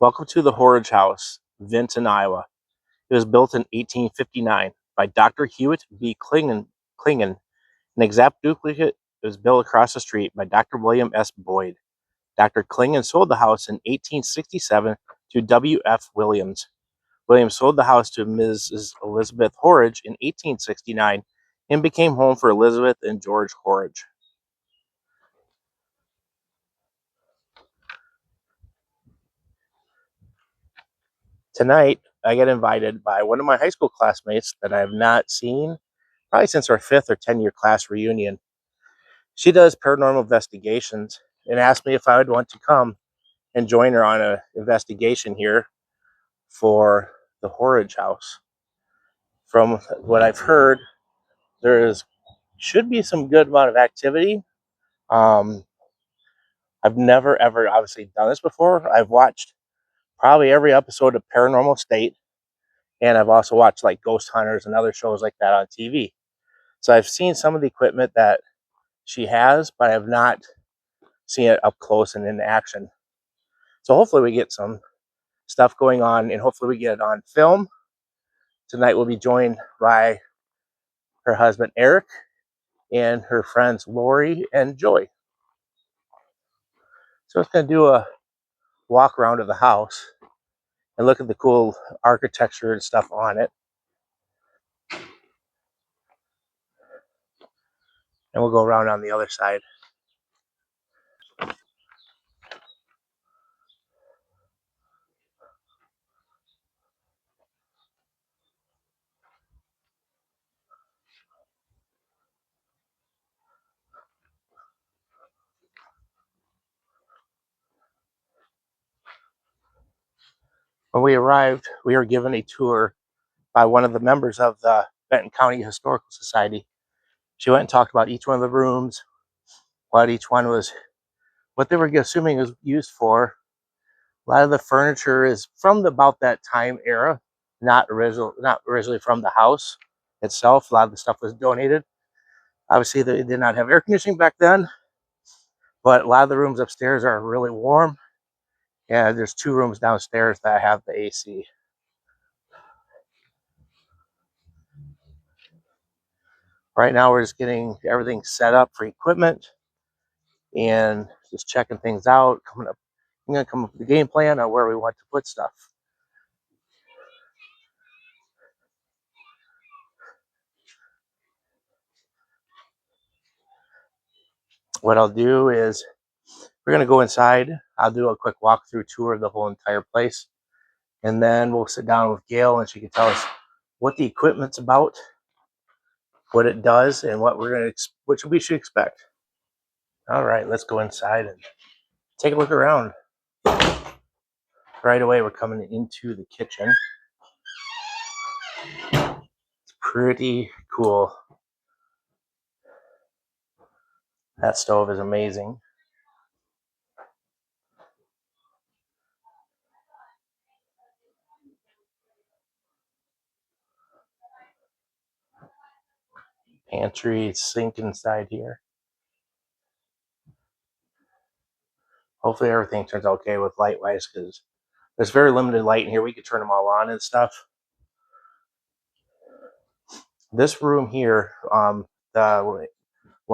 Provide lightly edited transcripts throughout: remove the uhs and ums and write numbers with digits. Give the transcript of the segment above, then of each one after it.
Welcome to the Horridge House, Vinton, Iowa. It was built in 1859 by Dr. Hewitt B. Klingen. An exact duplicate was built across the street by Dr. William S. Boyd. Dr. Klingen sold the house in 1867 to W. F. Williams. Williams sold the house to Mrs. Elizabeth Horridge in 1869 and became home for Elizabeth and George Horridge. Tonight, I get invited by one of my high school classmates that I have not seen probably since our 5th or 10-year class reunion. She does paranormal investigations and asked me if I would want to come and join her on an investigation here for the Horridge house. From what I've heard, should be some good amount of activity. Um, I've never ever obviously done this before. I've watched probably every episode of Paranormal State, and I've also watched like Ghost Hunters and other shows like that on TV. So I've seen some of the equipment that she has, but I have not seen it up close and in action. So hopefully we get some stuff going on, and hopefully we get it on film. Tonight we'll be joined by her husband Eric and her friends Lori and Joy. So it's going to do a walk around of the house and look at the cool architecture and stuff on it. And we'll go around on the other side. When we arrived, we were given a tour by one of the members of the Vinton County Historical Society. She went and talked about each one of the rooms, what each one was, what they were assuming was used for. A lot of the furniture is from about that time era, not originally from the house itself. A lot of the stuff was donated. Obviously, they did not have air conditioning back then, but a lot of the rooms upstairs are really warm. And there's 2 rooms downstairs that have the AC. Right now, we're just getting everything set up for equipment and just checking things out. I'm going to come up with a game plan on where we want to put stuff. What I'll do is we're going to go inside. I'll do a quick walkthrough tour of the whole entire place. And then we'll sit down with Gail and she can tell us what the equipment's about, what it does, and what we should expect. All right, let's go inside and take a look around. Right away, we're coming into the kitchen. It's pretty cool. That stove is amazing. Pantry, sink inside here. Hopefully everything turns out okay with light-wise, because there's very limited light in here. We could turn them all on and stuff. This room here, one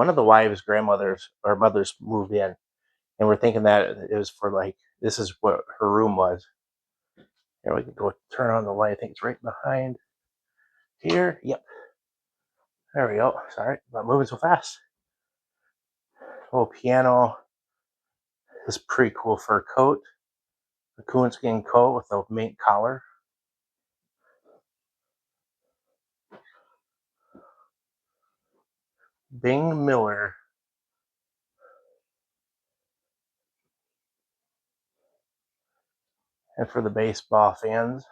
of the wives' grandmothers or mothers moved in, and we're thinking that it was for like, this is what her room was. Here, we can go turn on the light. I think it's right behind here. Yep. There we go. Sorry about moving so fast. Oh, piano. This pretty cool fur coat. The coonskin coat with the mink collar. Bing Miller. And for the baseball fans,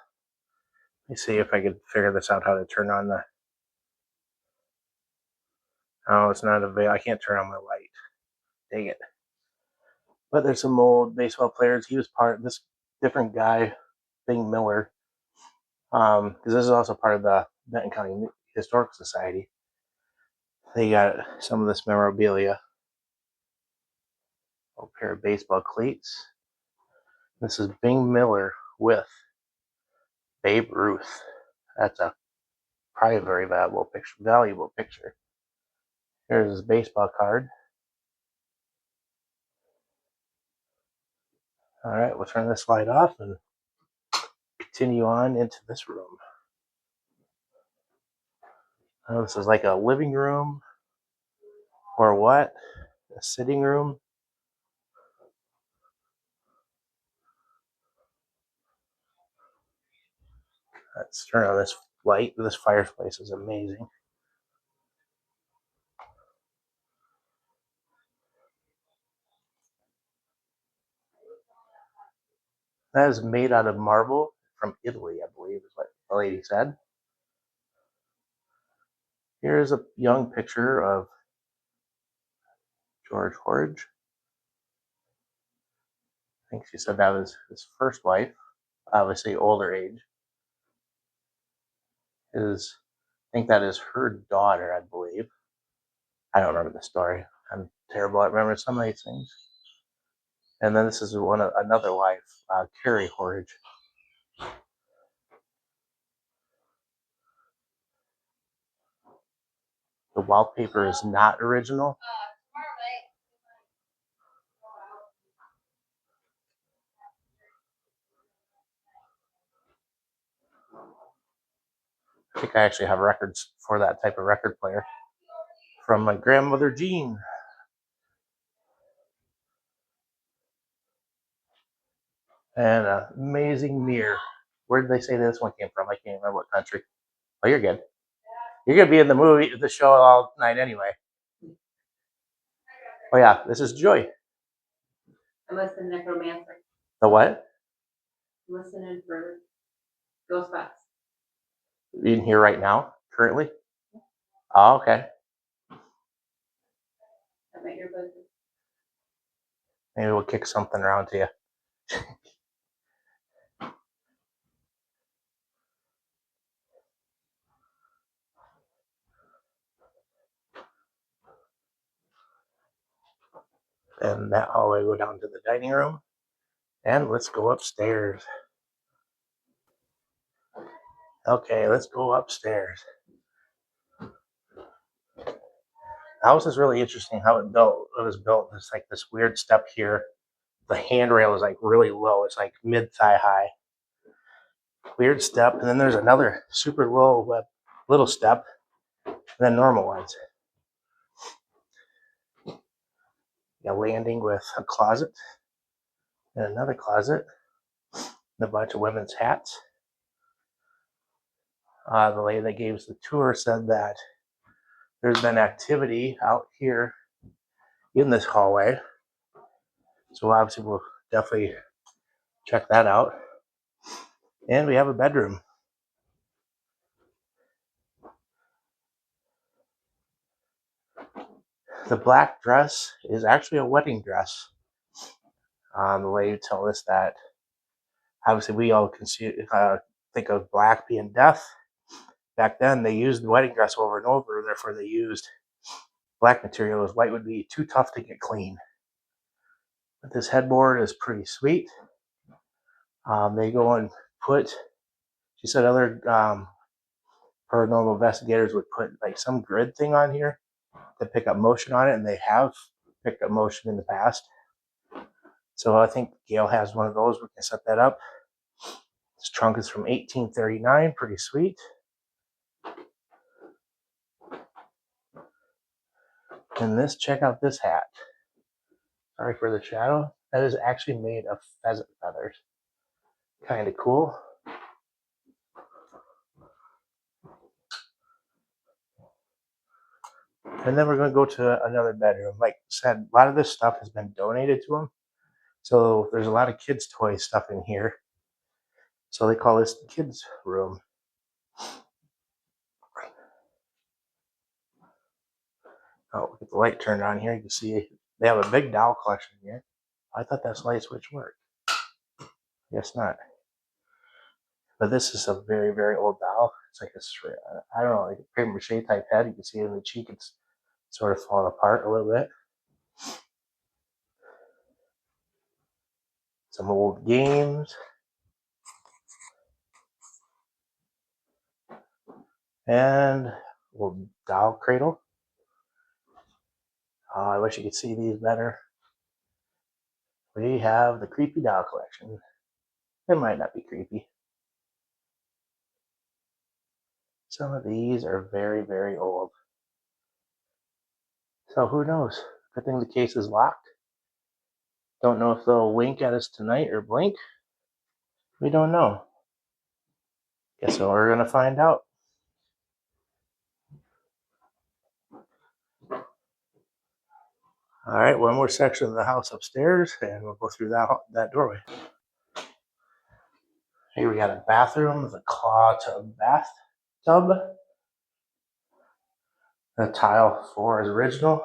let me see if I could figure this out, how to turn on the... Oh, it's not available. I can't turn on my light. Dang it. But there's some old baseball players. He was part of this different guy, Bing Miller. Because this is also part of the Benton County Historical Society. They got some of this memorabilia. A pair of baseball cleats. This is Bing Miller with Babe Ruth. That's a probably a very valuable picture. Here's his baseball card. All right, we'll turn this light off and continue on into this room. Oh, this is like a living room or what? A sitting room. Let's turn on this light. This fireplace is amazing. That is made out of marble from Italy, I believe, is what the lady said. Here's a young picture of George Horridge. I think she said that was his first wife, obviously older age. I think that is her daughter, I believe. I don't remember the story. I'm terrible at remembering some of these things. And then this is another wife, Carrie Horridge. The wallpaper is not original. I think I actually have records for that type of record player from my grandmother Jean. And an amazing mirror. Where did they say this one came from? I can't remember what country. Oh, you're good. You're gonna be in the show all night anyway. Oh yeah, this is Joy. I'm listening to Necromancer. The what? I'm listening for Ghostbox. You in here right now, currently? Oh, okay. I met your buddy. Maybe we'll kick something around to you. And that hallway go down to the dining room. And let's go upstairs. Okay, let's go upstairs. The house is really interesting how it was built. It's like this weird step here. The handrail is like really low. It's like mid thigh high. Weird step, and then there's another super low little step, and then normal ones. A landing with a closet and another closet and a bunch of women's hats. The lady that gave us the tour said that there's been activity out here in this hallway. So obviously we'll definitely check that out. And we have a bedroom. The black dress is actually a wedding dress. The lady told us that obviously we all think of black being death. Back then they used the wedding dress over and over, therefore they used black material, as white would be too tough to get clean. But this headboard is pretty sweet. They go and put, she said other paranormal investigators would put like some grid thing on here to pick up motion on it, and they have picked up motion in the past. So I think Gail has one of those. We can set that up. This trunk is from 1839, pretty sweet. And this, check out this hat. Sorry for the shadow. That is actually made of pheasant feathers. Kind of cool. And then we're going to go to another bedroom. Like I said, a lot of this stuff has been donated to them. So there's a lot of kids' toy stuff in here. So they call this the kids' room. Oh, get the light turned on here. You can see they have a big doll collection here. I thought that's light switch worked. Guess not. But this is a very, very old doll. It's like I don't know, like a paper mache type head. You can see it in the cheek. It's sort of falling apart a little bit. Some old games. And old doll cradle. Oh, I wish you could see these better. We have the creepy doll collection. It might not be creepy. Some of these are very, very old. So who knows? Good thing the case is locked. Don't know if they'll wink at us tonight or blink. We don't know. Guess we're gonna find out. All right, one more section of the house upstairs, and we'll go through that doorway. Here we got a bathroom with a claw tub bathtub. The tile floor is original.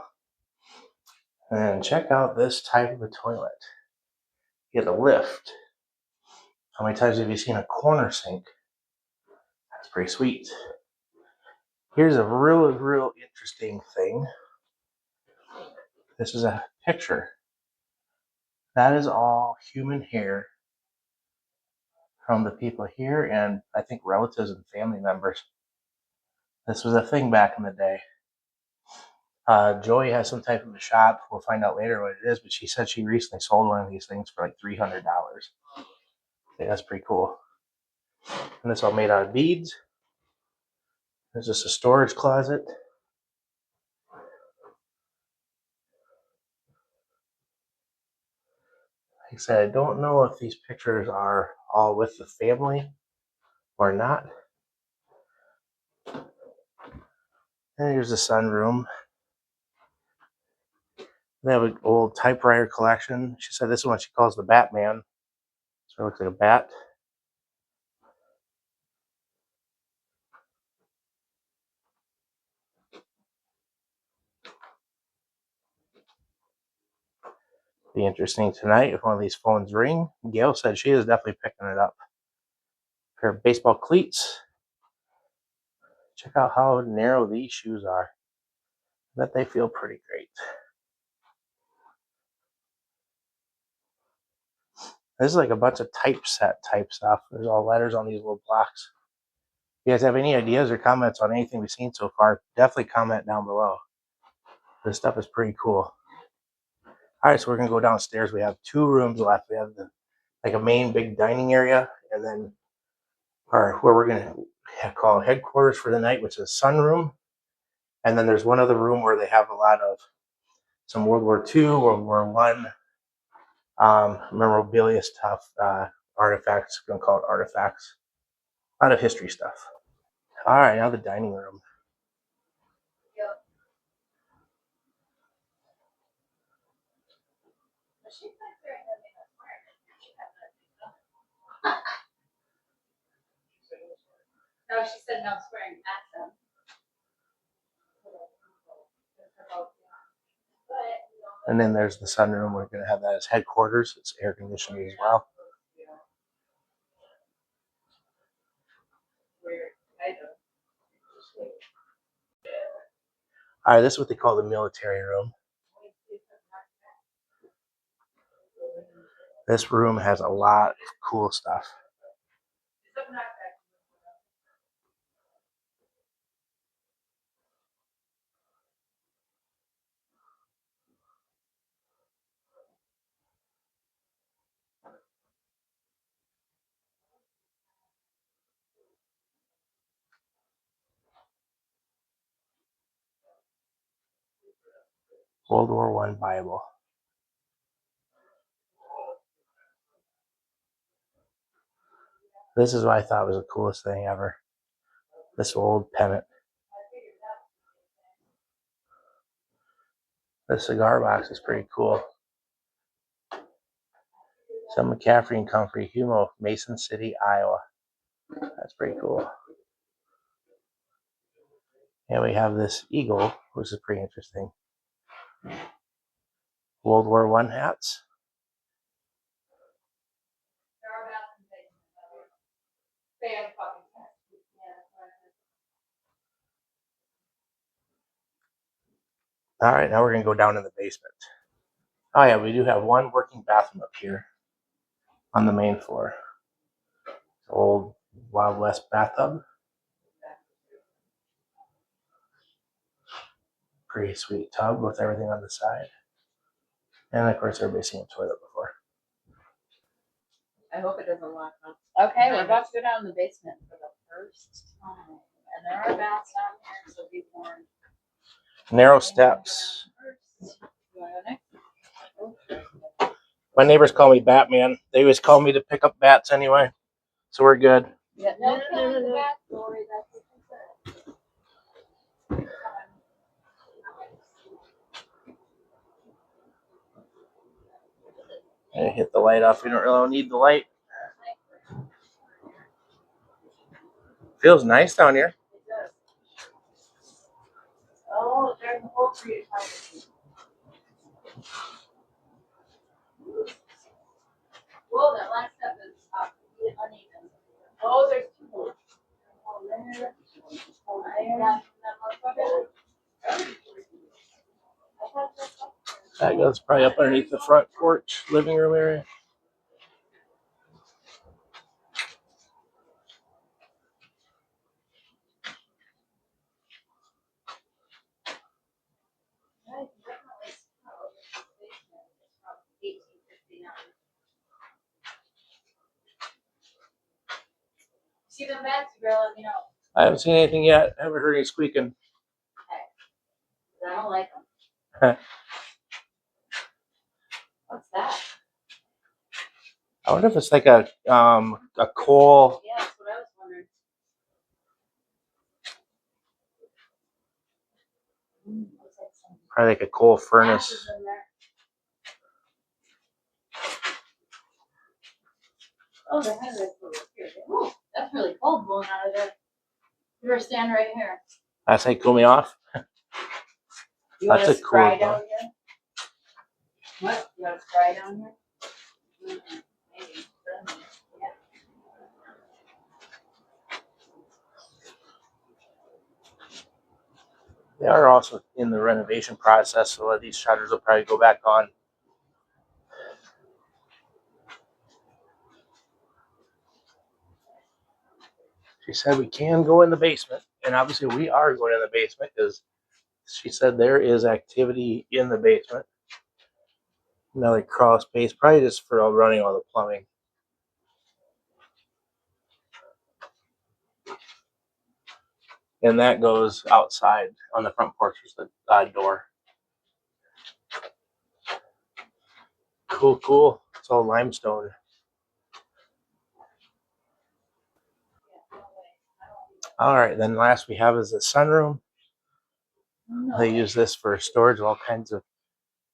And check out this type of a toilet. You get a lift. How many times have you seen a corner sink? That's pretty sweet. Here's a real interesting thing. This is a picture. That is all human hair from the people here and I think relatives and family members. This was a thing back in the day. Joey has some type of a shop. We'll find out later what it is, but she said she recently sold one of these things for like $300. Yeah, that's pretty cool. And it's all made out of beads. There's just a storage closet. Like I said, I don't know if these pictures are all with the family or not. And here's the sunroom. They have an old typewriter collection. She said this is what she calls the Batman. So it looks like a bat. Be interesting tonight if one of these phones ring. Gail said she is definitely picking it up. A pair of baseball cleats. Check out how narrow these shoes are. I bet they feel pretty great. This is like a bunch of typeset type stuff. There's all letters on these little blocks. If you guys have any ideas or comments on anything we've seen so far, definitely comment down below. This stuff is pretty cool. All right, so we're gonna go downstairs. We have 2 rooms left. We have like a main big dining area, and then where we're gonna call headquarters for the night, which is sunroom. And then there's one other room where they have a lot of some World War II, World War One memorabilia stuff, artifacts. We're gonna call it artifacts. A lot of history stuff. All right, now the dining room. No, she said no swearing at them. And then there's the sunroom. We're gonna have that as headquarters. It's air conditioned as well. All right, this is what they call the military room. This room has a lot of cool stuff. World War One Bible. This is what I thought was the coolest thing ever. This old pennant. This cigar box is pretty cool. Some McCaffrey and Comfrey Humo, Mason City, Iowa. That's pretty cool. And we have this eagle, which is pretty interesting. World War One hats. All right, now we're gonna go down in the basement. Oh yeah, we do have one working bathroom up here. on the main floor. Old Wild West bathtub. Pretty sweet tub with everything on the side. And of course, everybody's seen a toilet before. I hope it doesn't lock up. Okay, we're about to go down in the basement for the first time. And there are baths down here, so be warned. Narrow steps. You wanna go next? My neighbors call me Batman. They always call me to pick up bats anyway. So we're good. Yeah, no killing the bat story, that's what they said. I hit the light off. We don't really need the light. Feels nice down here. It does. Oh, there's a whole tree of flowers. Whoa, that last step is uneven. Oh, there's two more. Oh, there. Oh, there. That motherfucker. That goes probably up underneath the front porch, living room area. See them bats, girl, let me know. I haven't seen anything yet. I haven't heard any squeaking. Okay. I don't like them. What's that? I wonder if it's like a coal. Yeah, that's what I was wondering. Looks like some Probably like a coal furnace. ashes in there. Oh, they had it over here. Ooh, that's really cold blowing out of there. You better stand right here. I say, cool me off. You want That's to a cool scry thought. down here? What? You want to scry down here? Mm-mm. Maybe. Yeah. They are also in the renovation process, so these shutters will probably go back on. She said we can go in the basement, and obviously we are going in the basement because she said there is activity in the basement. Another crawl space, probably just for running all the plumbing. And that goes outside on the front porch. There's the door. Cool. It's all limestone. All right, then last we have is the sunroom. No. They use this for storage of all kinds of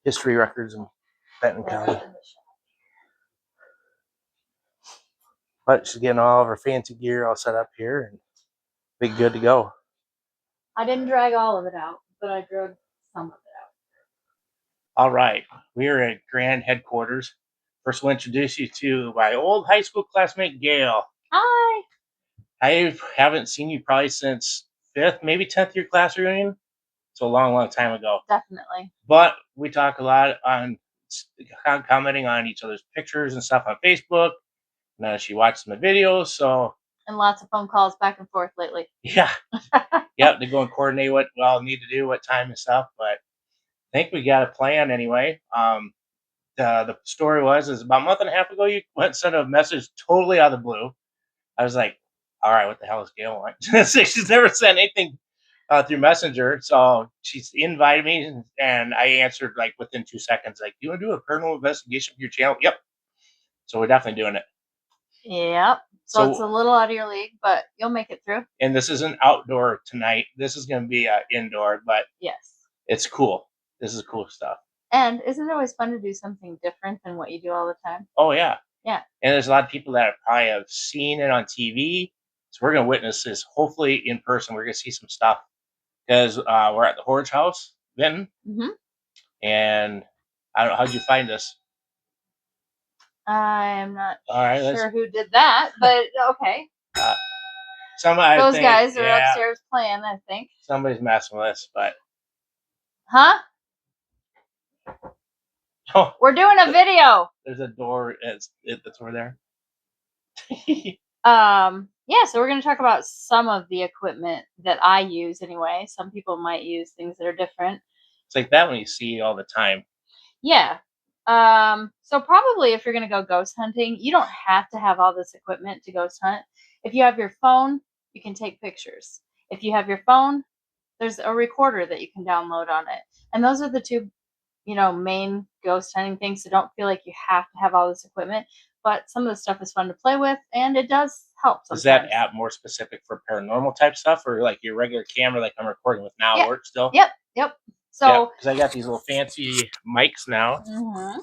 history records in Benton County. But she's getting all of her fancy gear all set up here and be good to go. I didn't drag all of it out, but I drug some of it out. All right, we are at Grand Headquarters. First, we'll introduce you to my old high school classmate, Gail. Hi. I haven't seen you probably since 5th, maybe 10th year class reunion. It's a long time ago. Definitely. But we talk a lot on commenting on each other's pictures and stuff on Facebook. Now she watches my videos, so. And lots of phone calls back and forth lately. Yeah. Yep, to go and coordinate what we all need to do, what time and stuff. But I think we got a plan anyway. The story is about a month and a half ago, you went and sent a message totally out of the blue. I was like, all right, what the hell is Gail want? She's never sent anything through Messenger. So she's invited me, and I answered like within 2 seconds, like, you want to do a paranormal investigation for your channel? Yep. So we're definitely doing it. Yep. So it's a little out of your league, but you'll make it through. And this isn't outdoor tonight. This is going to be indoor, but yes, it's cool. This is cool stuff. And isn't it always fun to do something different than what you do all the time? Oh, yeah. Yeah. And there's a lot of people that probably have seen it on TV. So we're going to witness this, hopefully in person. We're going to see some stuff because we're at the Horridge house, Vinton. Mm-hmm. And I don't know, how'd you find us? I'm not sure who did that, but okay. Those guys are upstairs playing, I think. Somebody's messing with us, but. Huh? Oh, We're doing a video. there's a door that's over there. Yeah, so we're going to talk about some of the equipment that I use anyway. Some people might use things that are different. It's like that one you see all the time. Yeah. So probably if you're going to go ghost hunting, you don't have to have all this equipment to ghost hunt. If you have your phone, you can take pictures. If you have your phone, there's a recorder that you can download on it. And those are the two, main ghost hunting things. So don't feel like you have to have all this equipment, but some of the stuff is fun to play with and it does help sometimes. Is that app more specific for paranormal type stuff, or like your regular camera like I'm recording with now works still? Yep. So, because I got these little fancy mics now,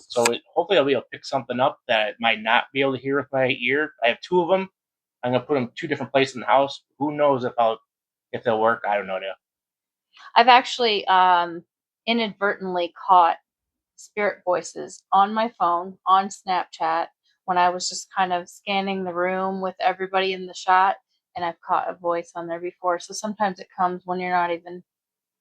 so hopefully I'll be able to pick something up that I might not be able to hear with my ear. I have two of them. I'm gonna put them two different places in the house. Who knows if they'll work? I don't know. I've actually inadvertently caught spirit voices on my phone on Snapchat when I was just kind of scanning the room with everybody in the shot, and I've caught a voice on there before. So sometimes it comes when you're not even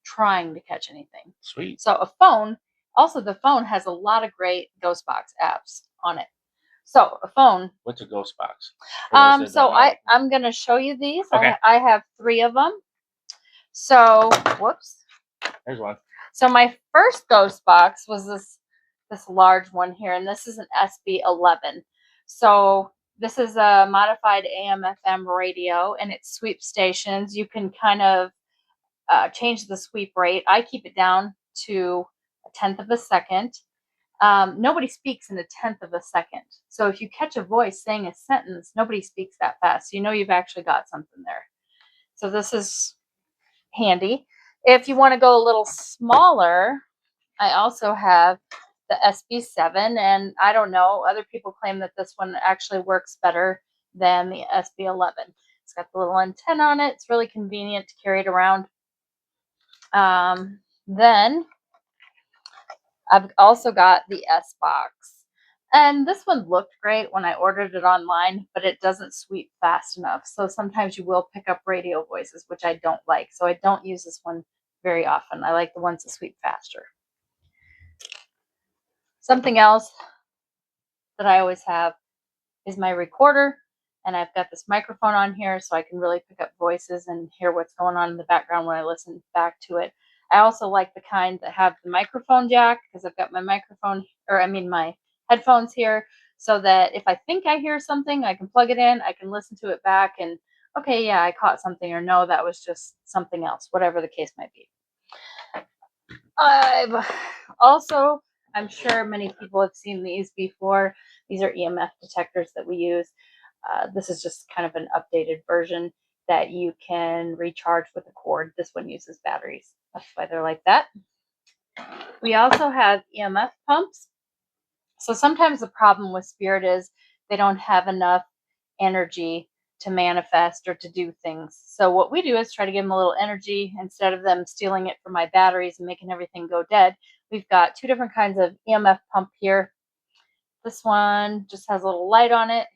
trying to catch anything. Sweet. So the phone has a lot of great ghost box apps on it. So a phone. What's a ghost box? So I'm gonna show you these. Okay. I have 3 of them. So whoops. There's one. So my first ghost box was this large one here, and this is an SB11. So this is a modified AM/FM radio, and it sweeps stations. You can kind of change the sweep rate. I keep it down to 1/10 of a second. Nobody speaks in 1/10 of a second. So if you catch a voice saying a sentence, nobody speaks that fast. So you know you've actually got something there. So this is handy. If you want to go a little smaller, I also have the SB7, and I don't know, other people claim that this one actually works better than the SB11. It's got the little antenna on it. It's really convenient to carry it around. Then I've also got the S box, and this one looked great when I ordered it online, but it doesn't sweep fast enough. So sometimes you will pick up radio voices, which I don't like. So I don't use this one very often. I like the ones that sweep faster. Something else that I always have is my recorder, and I've got this microphone on here so I can really pick up voices and hear what's going on in the background when I listen back to it. I also like the kind that have the microphone jack because I've got my headphones here, so that if I think I hear something, I can plug it in, I can listen to it back and, okay, yeah, I caught something, or no, that was just something else, whatever the case might be. I'm sure many people have seen these before. These are EMF detectors that we use. This is just kind of an updated version that you can recharge with a cord. This one uses batteries. That's why they're like that. We also have EMF pumps. So sometimes the problem with spirit is they don't have enough energy to manifest or to do things. So what we do is try to give them a little energy instead of them stealing it from my batteries and making everything go dead. We've got 2 different kinds of EMF pump here. This one just has a little light on it.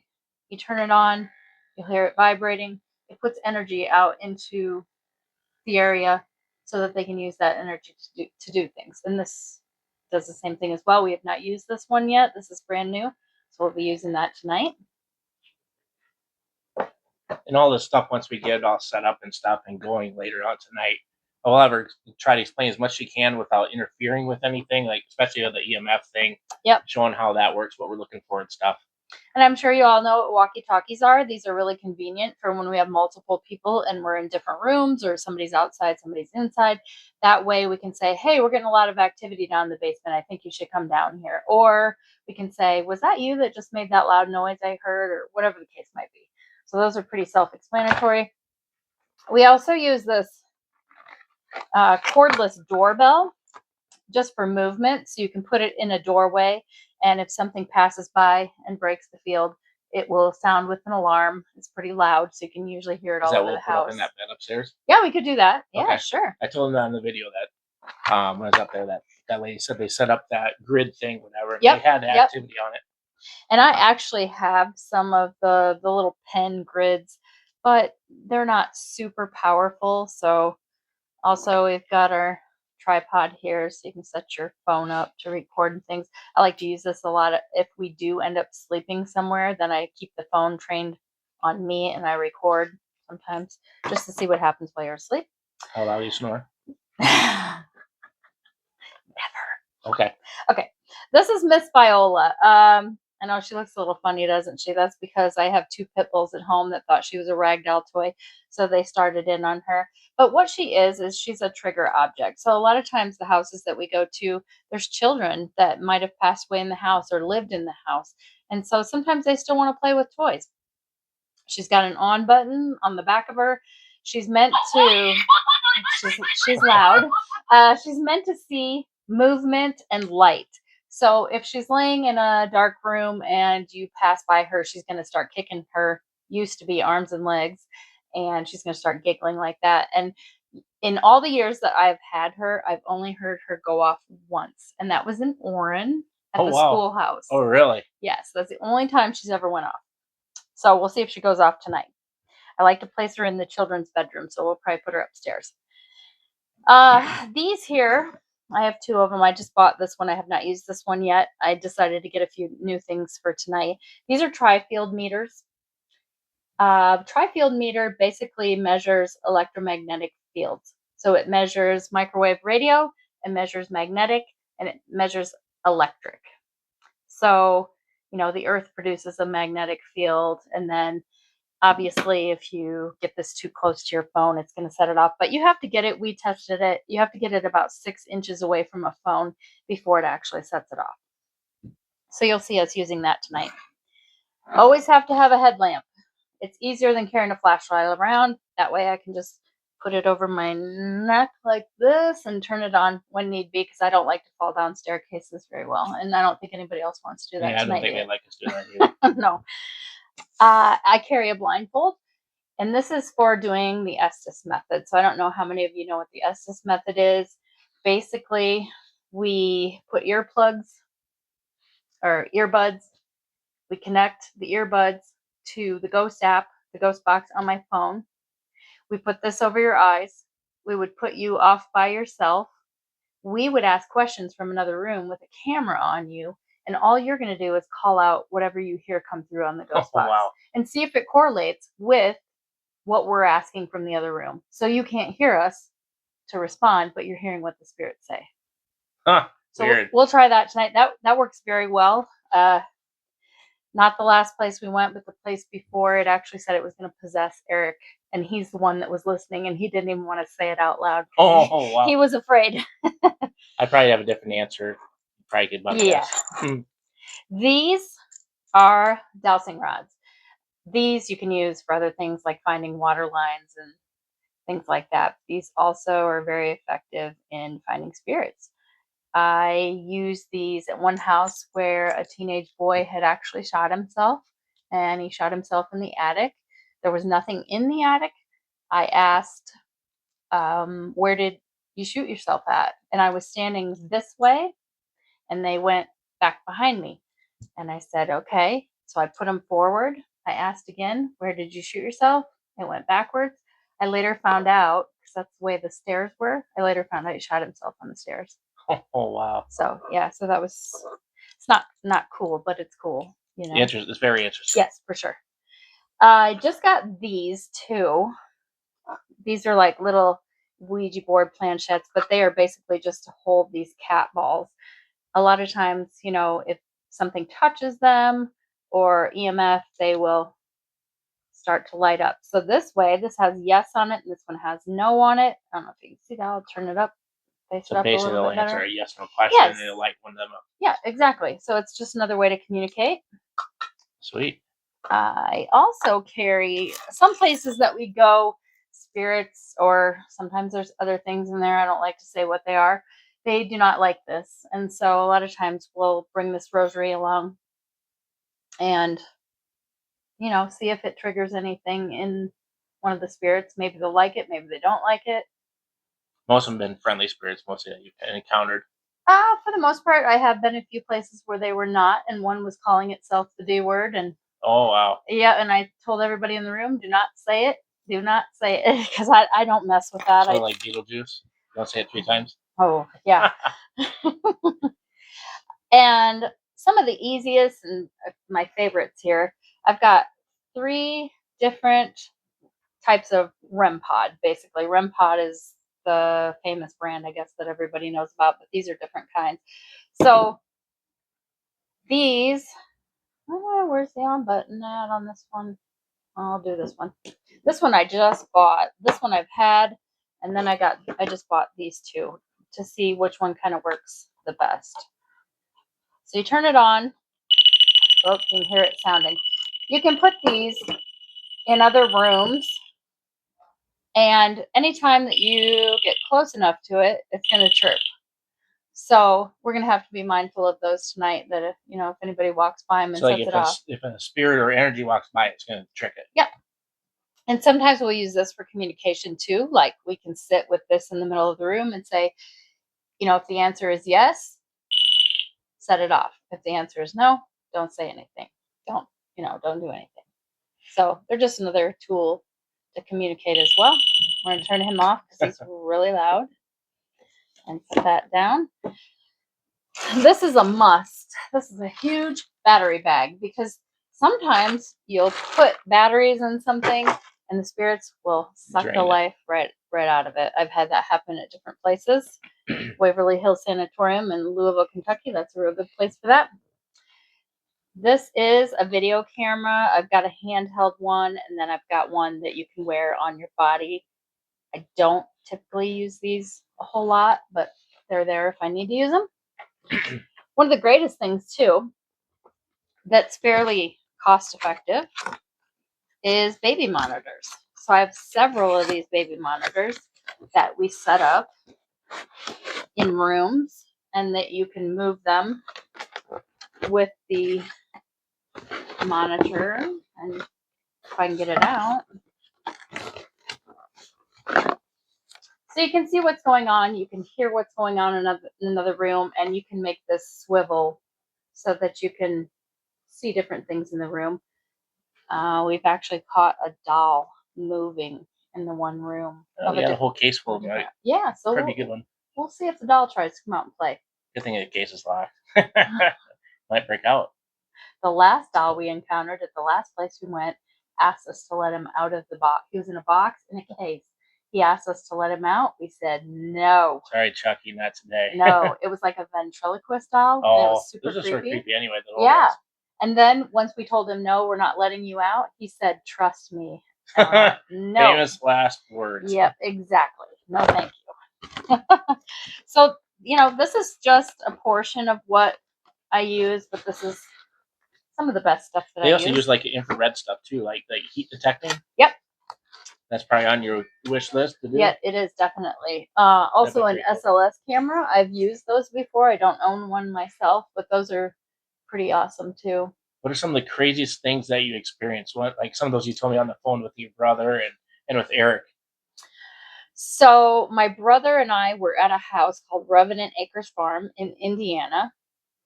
You turn it on, you'll hear it vibrating. It puts energy out into the area so that they can use that energy to do things. And this does the same thing as well. We have not used this one yet. This is brand new, so we'll be using that tonight. And all this stuff, once we get it all set up and stuff and going later on tonight, I'll ever try to explain as much as you can without interfering with anything, like especially the EMF thing. Yep. Showing how that works, what we're looking for and stuff. And I'm sure you all know what walkie-talkies are. These are really convenient for when we have multiple people and we're in different rooms, or somebody's outside, somebody's inside. That way we can say, hey, we're getting a lot of activity down in the basement. I think you should come down here. Or we can say, was that you that just made that loud noise I heard, or whatever the case might be. So those are pretty self-explanatory. We also use this cordless doorbell just for movement. So you can put it in a doorway, and if something passes by and breaks the field, it will sound with an alarm. It's pretty loud, so you can usually hear it all over the house. Put up in that bed upstairs? Yeah, we could do that. Yeah, okay. Sure. I told them that in the video that when I was up there, that lady said they set up that grid thing, whatever. Yep. They had activity on it. And I actually have some of the little pen grids, but they're not super powerful. So also we've got our tripod here so you can set your phone up to record and things. I like to use this a lot. If we do end up sleeping somewhere, then I keep the phone trained on me and I record sometimes just to see what happens while you're asleep. How loud do you snore? Never. Okay. Okay. This is Miss Viola. I know she looks a little funny, doesn't she? That's because I have 2 pit bulls at home that thought she was a ragdoll toy, so they started in on her. But what she is she's a trigger object. So a lot of times the houses that we go to, there's children that might have passed away in the house or lived in the house. And so sometimes they still want to play with toys. She's got an on button on the back of her. She's meant to she's loud. She's meant to see movement and light. So if she's laying in a dark room and you pass by her, she's going to start kicking her used to be arms and legs, and she's going to start giggling like that. And in all the years that I've had her, I've only heard her go off once, and that was in Orrin at the schoolhouse. Oh, really? Yes, that's the only time she's ever went off. So we'll see if she goes off tonight. I like to place her in the children's bedroom, so we'll probably put her upstairs. These here, I have 2 of them. I just bought this one. I have not used this one yet. I decided to get a few new things for tonight. These are tri-field meters. Tri-field meter basically measures electromagnetic fields. So it measures microwave radio, it measures magnetic, and it measures electric. So, the earth produces a magnetic field, and then obviously, if you get this too close to your phone, it's going to set it off. But you have to get it. We tested it. You have to get it about 6 inches away from a phone before it actually sets it off. So you'll see us using that tonight. Always have to have a headlamp. It's easier than carrying a flashlight around. That way I can just put it over my neck like this and turn it on when need be, because I don't like to fall down staircases very well. And I don't think anybody else wants to do that tonight. I don't think they'd like us to do that either. No. I carry a blindfold, and this is for doing the Estes method. So I don't know how many of you know what the Estes method is. Basically, we put earplugs or earbuds. We connect the earbuds to the Ghost app, the Ghost box on my phone. We put this over your eyes. We would put you off by yourself. We would ask questions from another room with a camera on you, and all you're going to do is call out whatever you hear come through on the Ghost box. Wow. And see if it correlates with what we're asking from the other room. So you can't hear us to respond, but you're hearing what the spirits say. Huh. So weird. We'll try that tonight. That works very well. Not the last place we went, but the place before, it actually said it was going to possess Eric, and he's the one that was listening, and he didn't even want to say it out loud. Oh, wow. He was afraid. I probably have a different answer. Probably could about guess. These are dowsing rods. These you can use for other things like finding water lines and things like that. These also are very effective in finding spirits. I used these at one house where a teenage boy had actually shot himself, and he shot himself in the attic. There was nothing in the attic. I asked, where did you shoot yourself at? And I was standing this way, and they went back behind me. And I said, okay. So I put them forward. I asked again, where did you shoot yourself? It went backwards. I later found out, because that's the way the stairs were, I later found out he shot himself on the stairs. Oh, wow. So, yeah, so that was, it's not cool, but it's cool. It's very interesting. Yes, for sure. I just got these too. These are like little Ouija board planchettes, but they are basically just to hold these cat balls. A lot of times, if something touches them or EMF, they will start to light up. So this has yes on it, and this one has no on it. I don't know if you can see that. I'll turn it up. So basically, they'll answer a yes no question, and it'll light one of them up. Yeah, exactly. So it's just another way to communicate. Sweet. I also carry some places that we go, spirits, or sometimes there's other things in there. I don't like to say what they are. They do not like this. And so a lot of times we'll bring this rosary along and, see if it triggers anything in one of the spirits. Maybe they'll like it. Maybe they don't like it. Most of them have been friendly spirits, mostly that you've encountered. For the most part, I have been a few places where they were not, and one was calling itself the D word. And oh, wow. Yeah, and I told everybody in the room, do not say it. Do not say it, because I don't mess with that. Like Beetlejuice? Don't say it 3 times? Oh, yeah. And some of the easiest and my favorites here, I've got 3 different types of REM pod. Basically, REM pod is the famous brand, I guess, that everybody knows about, but these are different kinds. So these, where's the on button at on this one? I'll do this one. This one I just bought. This one I've had, and then I just bought these 2 to see which one kind of works the best. So you turn it on. Oh, you can hear it sounding. You can put these in other rooms, and anytime that you get close enough to it, it's going to chirp. So we're going to have to be mindful of those tonight, that if anybody walks by them and sets it off. If a spirit or energy walks by, it's going to trick it. Yeah. And sometimes we'll use this for communication too. Like, we can sit with this in the middle of the room and say, if the answer is yes, set it off. If the answer is no, don't say anything. Don't do anything. So they're just another tool to communicate as well. We're going to turn him off because he's really loud, and put that down. This is a must. This is a huge battery bag, because sometimes you'll put batteries in something and the spirits will suck the life right out of it. I've had that happen at different places. Waverly Hills Sanatorium in Louisville, Kentucky. That's a real good place for that. This is a video camera. I've got a handheld one, and then I've got one that you can wear on your body. I don't typically use these a whole lot, but they're there if I need to use them. One of the greatest things, too, that's fairly cost effective is baby monitors. So I have several of these baby monitors that we set up in rooms, and that you can move them with the monitor. And if I can get it out, so you can see what's going on, you can hear what's going on in another room, and you can make this swivel so that you can see different things in the room. We've actually caught a doll moving in the one room. We had a whole case full of them. Right? Yeah, so pretty good one. We'll see if the doll tries to come out and play. Good thing the case is locked. Might break out. The last doll we encountered at the last place we went asked us to let him out of the box. He was in a box in a case. He asked us to let him out. We said no. Sorry, Chucky, not today. No, it was like a ventriloquist doll. Oh, and it was super those are creepy. sort of creepy anyway. Yeah. And then once we told him, no, we're not letting you out, he said, trust me. No. Famous last words. Yep, exactly. No, thank you. So, this is just a portion of what I use, but this is some of the best stuff that I use. They also use like infrared stuff too, like heat detecting. Yep. That's probably on your wish list to do. Yeah, it is definitely. Also an SLS camera. I've used those before. I don't own one myself, but those are pretty awesome too. What are some of the craziest things that you experienced? What, like some of those you told me on the phone with your brother and with Eric? So my brother and I were at a house called Revenant Acres Farm in Indiana.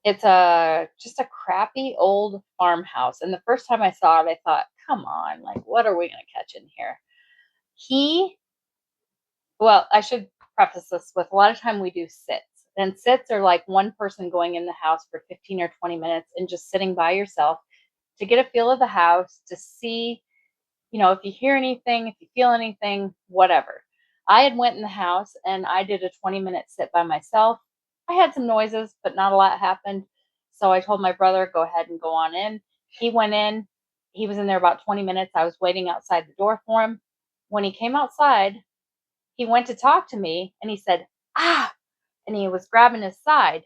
It's just a crappy old farmhouse. And the first time I saw it, I thought, come on, like, what are we going to catch in here? I should preface this with, a lot of time we do sits. And sits are like one person going in the house for 15 or 20 minutes and just sitting by yourself to get a feel of the house, to see, if you hear anything, if you feel anything, whatever. I had went in the house and I did a 20-minute sit by myself. I had some noises, but not a lot happened. So I told my brother, go ahead and go on in. He went in. He was in there about 20 minutes. I was waiting outside the door for him. When he came outside, he went to talk to me and he said, ah, and he was grabbing his side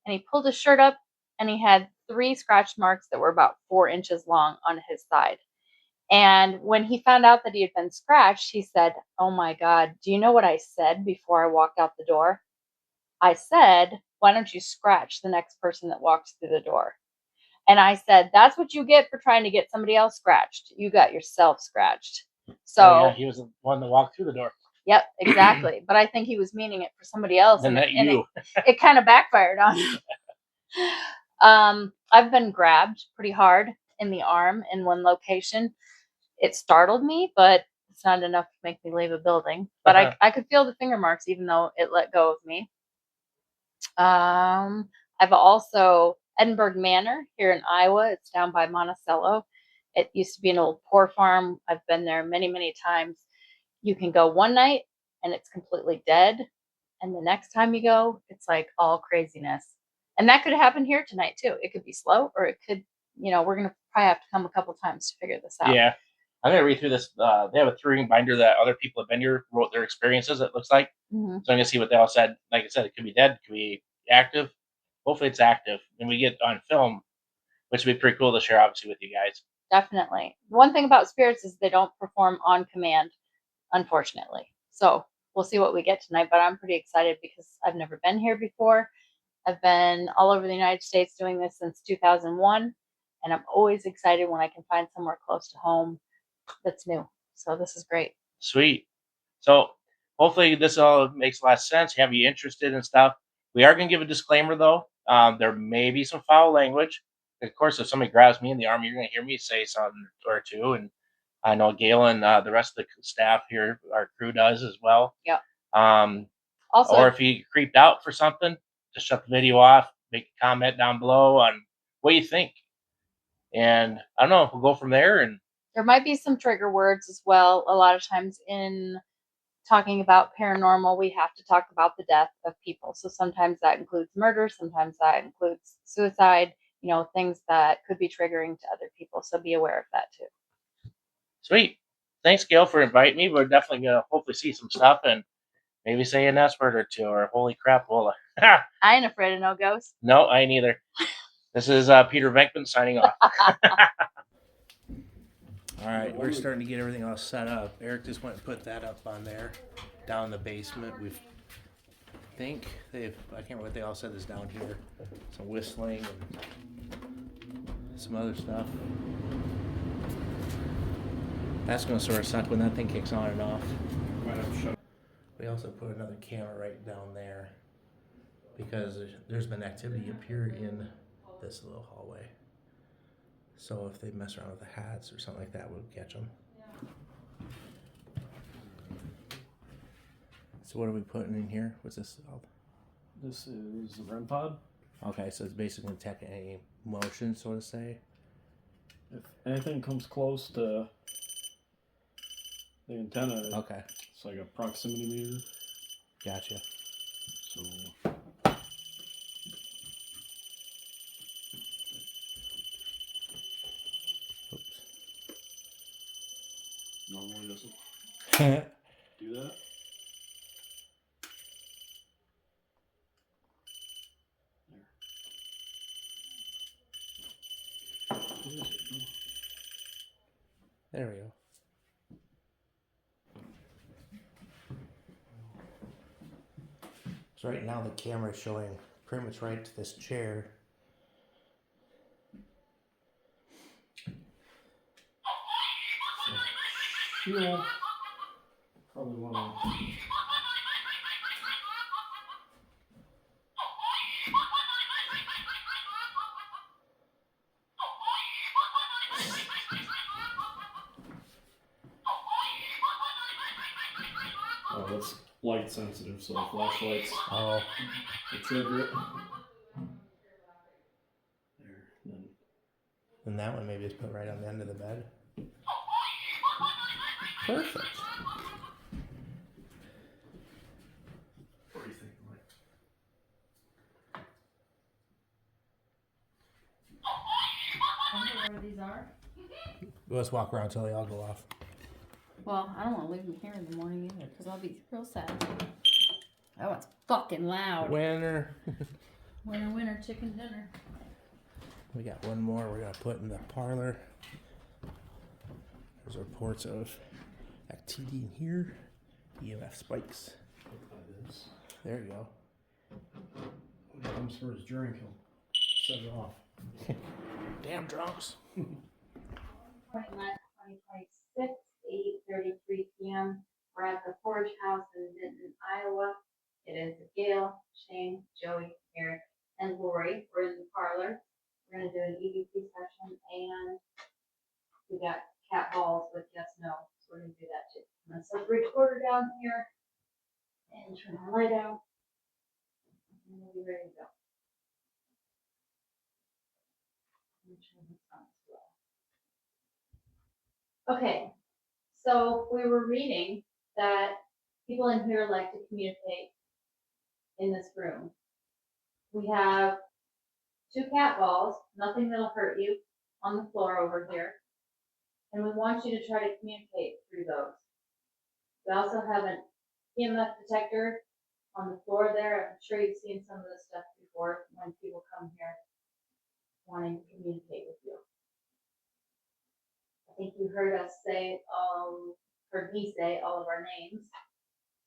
and he pulled his shirt up and he had 3 scratch marks that were about 4 inches long on his side. And when he found out that he had been scratched, he said, oh my God, do you know what I said before I walked out the door? I said, why don't you scratch the next person that walks through the door? And I said, that's what you get for trying to get somebody else scratched. You got yourself scratched. So he was the one that walked through the door. Yep, exactly. But I think he was meaning it for somebody else. And you. It kind of backfired on him. I've been grabbed pretty hard in the arm in one location. It startled me, but it's not enough to make me leave a building. But I could feel the finger marks even though it let go of me. I've also Edinburgh Manor here in Iowa. It's down by Monticello. It used to be an old poor farm. I've been there many, many times. You can go one night and it's completely dead. And the next time you go, it's like all craziness. And that could happen here tonight too. It could be slow or it could, we're going to probably have to come a couple times to figure this out. Yeah. I'm going to read through this. They have a 3-ring binder that other people have been here, wrote their experiences, it looks like. Mm-hmm. So I'm going to see what they all said. Like I said, it could be dead, it could be active. Hopefully it's active. And we get on film, which would be pretty cool to share, obviously, with you guys. Definitely. One thing about spirits is they don't perform on command, unfortunately. So we'll see what we get tonight, but I'm pretty excited because I've never been here before. I've been all over the United States doing this since 2001, and I'm always excited when I can find somewhere close to home that's new. So this is great. Sweet. So hopefully this all makes a lot of sense. Have you interested in stuff? We are going to give a disclaimer though. There may be some foul language. Of course, if somebody grabs me in the arm, you're going to hear me say something or two. And I know Gail and the rest of the staff here, our crew does as well. Yep. Also, or if you creeped out for something, just shut the video off, make a comment down below on what you think. And I don't know, we'll go from there. And there might be some trigger words as well. A lot of times in talking about paranormal, we have to talk about the death of people. So sometimes that includes murder, sometimes that includes suicide, things that could be triggering to other people. So be aware of that too. Sweet. Thanks, Gail, for inviting me. We're definitely going to hopefully see some stuff and maybe say an S word or two or holy crap, Wola. I ain't afraid of no ghosts. No, I ain't either. This is Peter Venkman signing off. All right, we're starting to get everything all set up. Eric just went and put that up on there, down in the basement. I can't remember what they all said is down here. Some whistling and some other stuff. That's going to sort of suck when that thing kicks on and off. We also put another camera right down there because there's been activity up here in this little hallway. So if they mess around with the hats or something like that, we'll catch them. So what are we putting in here? What's this called? This is the REM pod. Okay, so it's basically detecting any motion, so to say. If anything comes close to the antenna, okay, it's like a proximity meter. Gotcha. So oops. Normally doesn't do that. There we go. So right now the camera is showing pretty much right to this chair. You'll probably want to. Oh, that's light sensitive, so flashlights will trigger it. There, And that one maybe is put right on the end of the bed. Perfect. What do you think, Mike? I don't know where these are. Let's walk around until they all go off. Well, I don't want to leave them here in the morning either because I'll be real sad. That one's fucking loud. Winner. Winner, winner, chicken dinner. We got one more we're going to put in the parlor. There's reports of activity in here. EMF spikes. There you go. When he comes for his drink, he'll set it off. Damn drunks. 2026, 8:33 p.m. We're at the Horridge house in Vinton, Iowa. It is Gail, Shane, Joey, Eric, and Lori. We're in the parlor. We're going to do an EVP session, and we got cat balls with yes, no. So we're going to do that too. I'm going to set the recorder down here and turn the light out. And we'll be ready to go. Let me turn this on as well. Okay, so we were reading that people in here like to communicate in this room. We have 2 cat balls, nothing that'll hurt you, on the floor over here. And we want you to try to communicate through those. We also have an EMF detector on the floor there. I'm sure you've seen some of this stuff before when people come here wanting to communicate with you. I think you heard me say all of our names,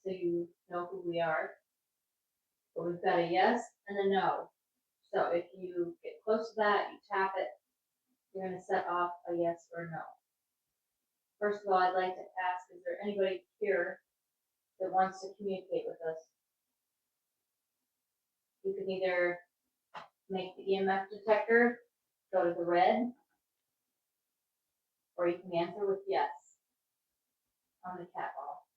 so you know who we are. But we've got a yes and a no. So if you get close to that, you tap it, you're going to set off a yes or no. First of all, I'd like to ask, is there anybody here that wants to communicate with us? You can either make the EMF detector go to the red, or you can answer with yes on the cat ball.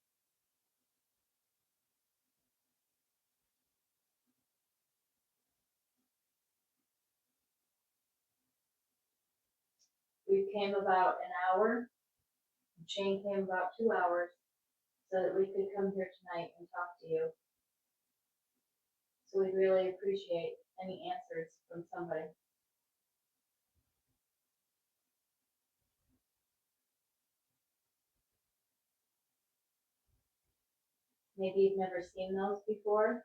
We came about an hour. Shane came about 2 hours so that we could come here tonight and talk to you. So we'd really appreciate any answers from somebody. Maybe you've never seen those before.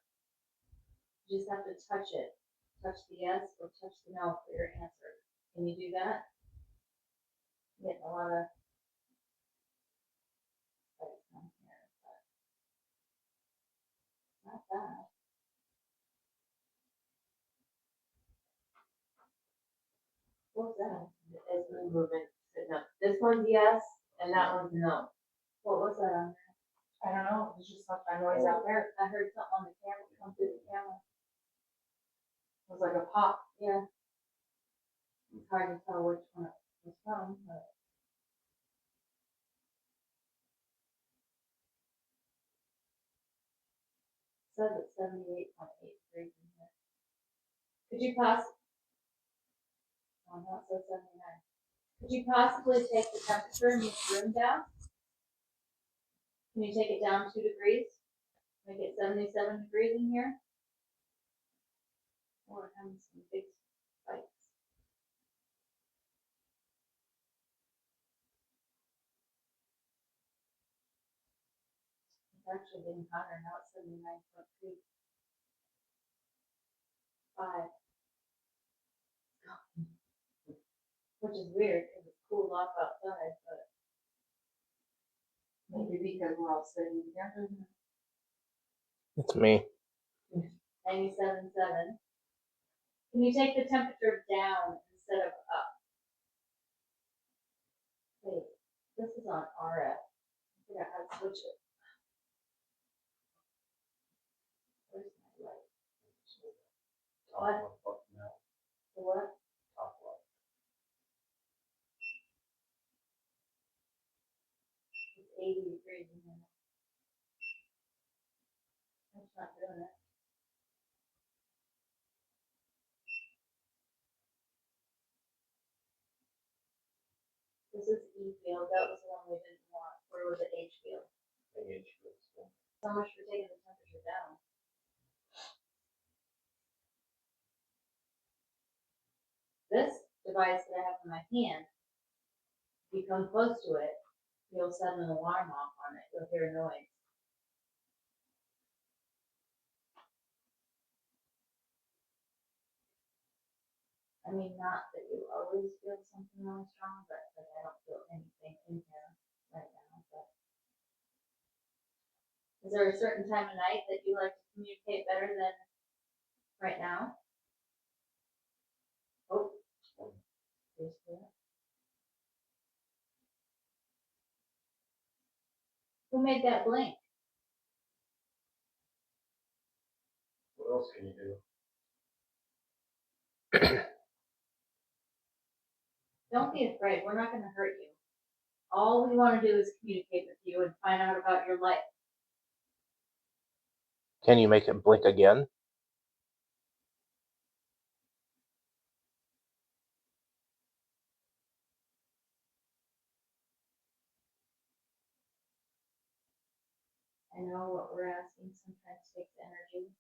You just have to touch it. Touch the yes or touch the no for your answer. Can you do that? I'm getting a lot of lights on here, but not bad. What's that? It's the movement sitting up. This one's yes, and that one's no. What was that on there? I don't know. It's just like my noise out there. I heard something on the camera come through the camera. It was like a pop. Yeah. It's hard to tell which one it was from, but. It says it's 78.8 degrees in here. Could you oh no, it says 79. Could you possibly take the temperature in this room down? Can you take it down 2 degrees? Make it 77 degrees in here? Oh, we're having some big spikes. It's actually getting hotter now. It's 79.3. 5. Which is weird because it's cooled off outside, but Maybe because we're all sitting together. It's me. 97.7. Can you take the temperature down instead of up? Wait, this is on RF. I forgot how to switch it. Where's my light? What? The what? It's 80 degrees in here. That's not doing it. This is E field. That was the one we didn't want. Where was it? H field. So much for taking the temperature down. This device that I have in my hand, if you come close to it, you'll set an alarm off on it. You'll hear a noise. I mean, not that you always feel something really strong, but like I don't feel anything in here right now. But is there a certain time of night that you like to communicate better than right now? Oh, there's that. Who made that blink? What else can you do? Don't be afraid. We're not going to hurt you. All we want to do is communicate with you and find out about your life. Can you make it blink again? I know what we're asking sometimes takes energy.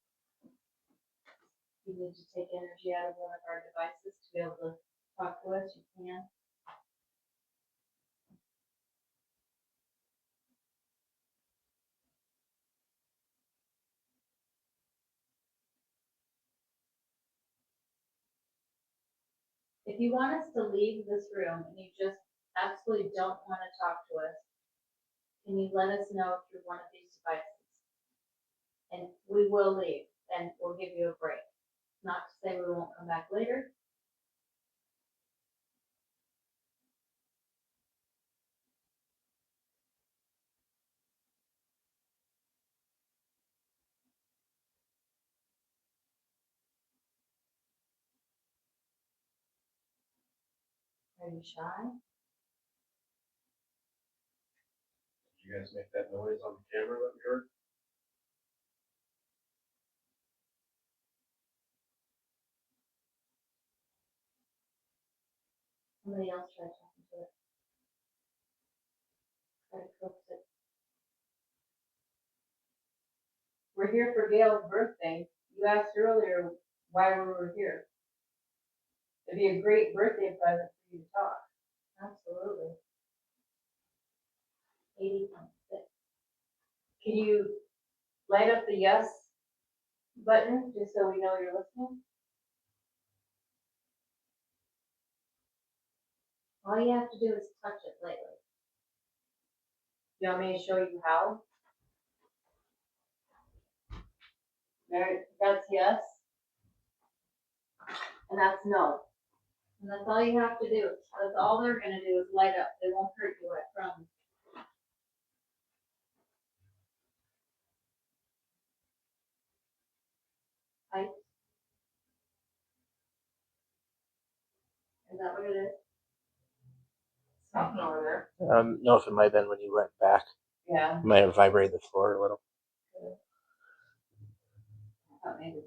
If you need to take energy out of one of our devices to be able to talk to us, you can. If you want us to leave this room and you just absolutely don't want to talk to us, can you let us know through one of these devices? And we will leave and we'll give you a break. Not to say we won't come back later. Are you shy? Did you guys make that noise on the camera that we heard? Somebody else try talking to it. Try to coax it. We're here for Gail's birthday. You asked earlier why we were here. It'd be a great birthday present for you to talk. Absolutely. 80.6. Can you light up the yes button just so we know you're listening? All you have to do is touch it lightly. You want me to show you how? There, that's yes. And that's no. And that's all you have to do. That's all they're gonna do is light up. They won't hurt you, I promise. Right? Is that what it is? Something over there. No, if it might have been when you went back. Yeah. It might have vibrated the floor a little. I thought maybe.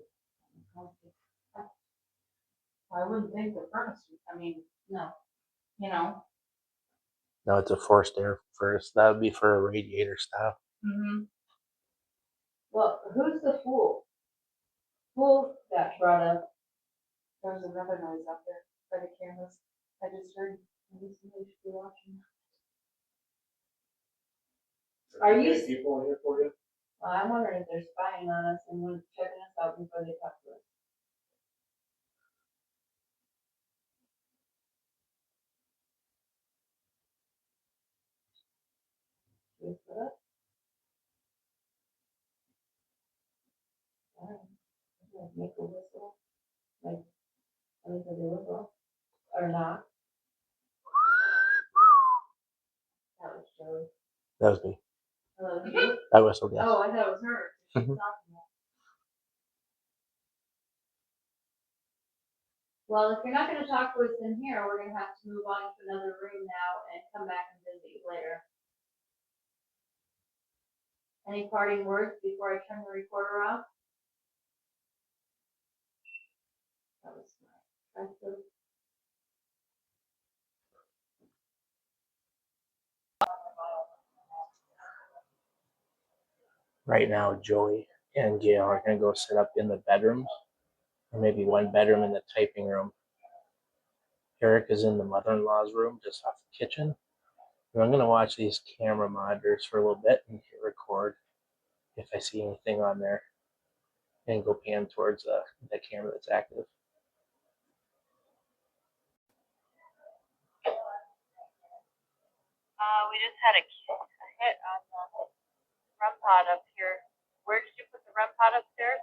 I wouldn't think the furnace, I mean, no, you know. No, it's a forced air furnace. That would be for a radiator style. Mm-hmm. Well, who's the fool? Fool that brought up. There was another noise out there by the cameras. I just heard. Maybe somebody should be watching. Are you? People in here for you? Well, I'm wondering if they're spying on us and want to check us out before they talk to us. Should we put up? Alright. Like make a whistle. Like, I think they whistle. Or not. That was Joey. That was me. Hello, you? I whistled, yes. Oh, I thought it was her. She's Mhm. talking. Well, if you're not gonna talk to us in here, we're gonna have to move on to another room now and come back and visit you later. Any parting words before I turn the recorder off? That was smart. That's good. Right now, Joey and Gail are going to go sit up in the bedrooms, or maybe one bedroom in the typing room. Eric is in the mother-in-law's room, just off the kitchen. And I'm going to watch these camera monitors for a little bit and hit record if I see anything on there, and go pan towards the camera that's active. We just had a hit on the REM pod up here. Where did you put the REM pod upstairs?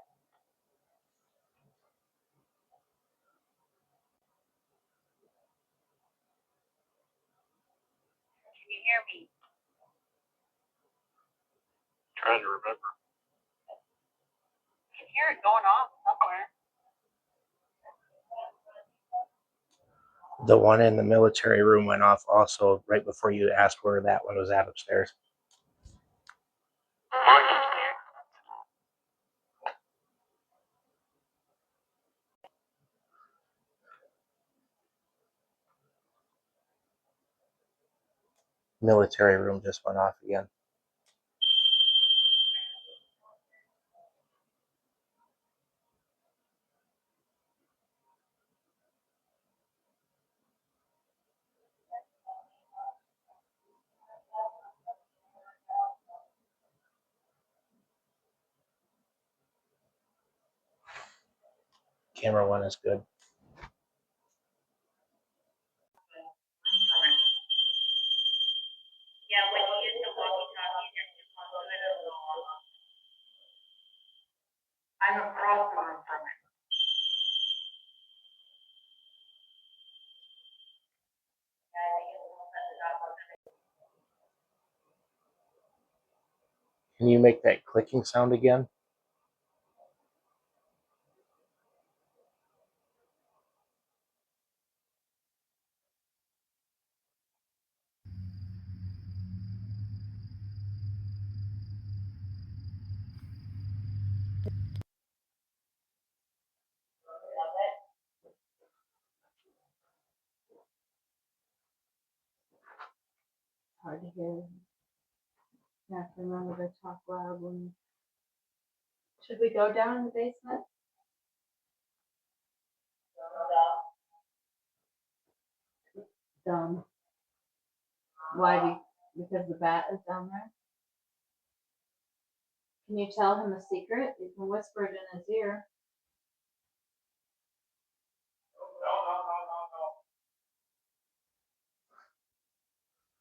Can you hear me? Trying to remember. I can hear it going off somewhere. The one in the military room went off also right before you asked where that one was at upstairs. Military room just went off again. Camera one is good. Yeah, when you use the walkie-talkie, you're supposed to it as well. I'm across the room from it. Yeah, I think it will set it up. Can you make that clicking sound again? Hard to hear. You have to remember to talk loud when. Should we go down in the basement? Dumb. Why? Because the bat is down there? Can you tell him a secret? You can whisper it in his ear.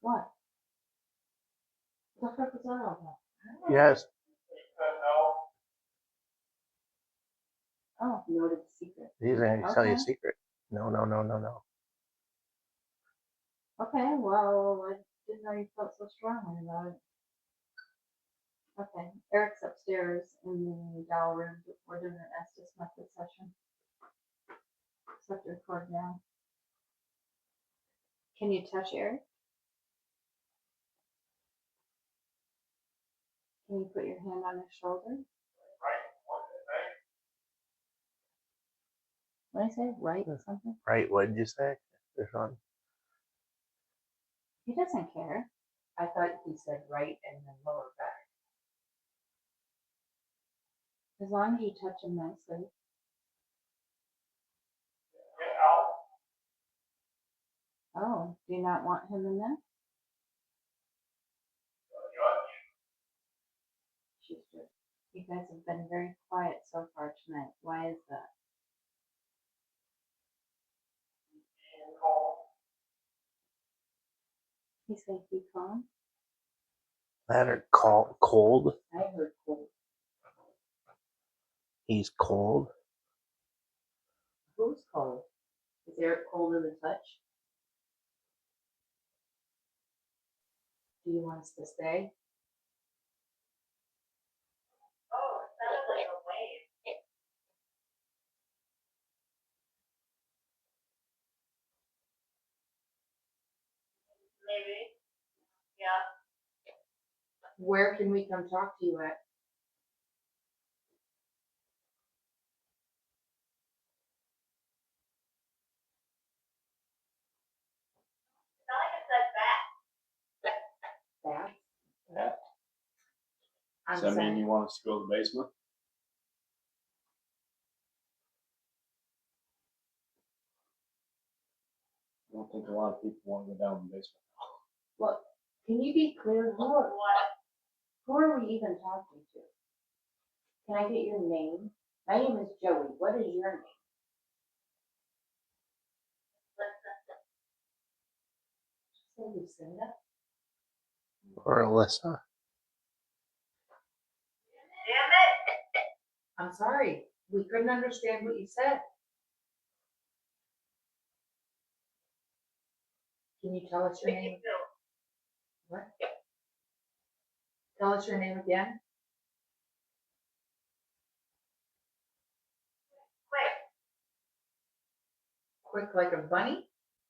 What? What the fuck is that all about? Yes. Oh, you know it's a secret. He's going to tell you a Okay. secret. No, no, no, no, no. Okay, well, I didn't know you felt so strongly about it. Okay, Eric's upstairs in the doll room. We're doing an Estes method session. Set the record now. Can you touch Eric? Can you put your hand on his shoulder? What did I say? Right? Something? Right, what did you say? This one? He doesn't care. I thought he said right and then lower back. As long as you touch him nicely. Oh, do you not want him in there? She's just, you guys have been very quiet so far tonight. Why is that? He said be calm. That are cold. I heard cold. He's cold. Who's cold? Is Eric cold in the touch? Do you want us to stay? Oh, it sounded like a wave. Maybe. Yeah. Where can we come talk to you at? It's not like it said that. That? Yeah. I'm Does that mean saying, you want us to go to the basement? I don't think a lot of people want to go down the basement. well, can you be clear? Who are we even talking to? Can I get your name? My name is Joey. What is your name? Say Lucinda. Or Alyssa. Damn it. I'm sorry. We couldn't understand what you said. Can you tell us your name? What? Tell us your name again. Quick like a bunny?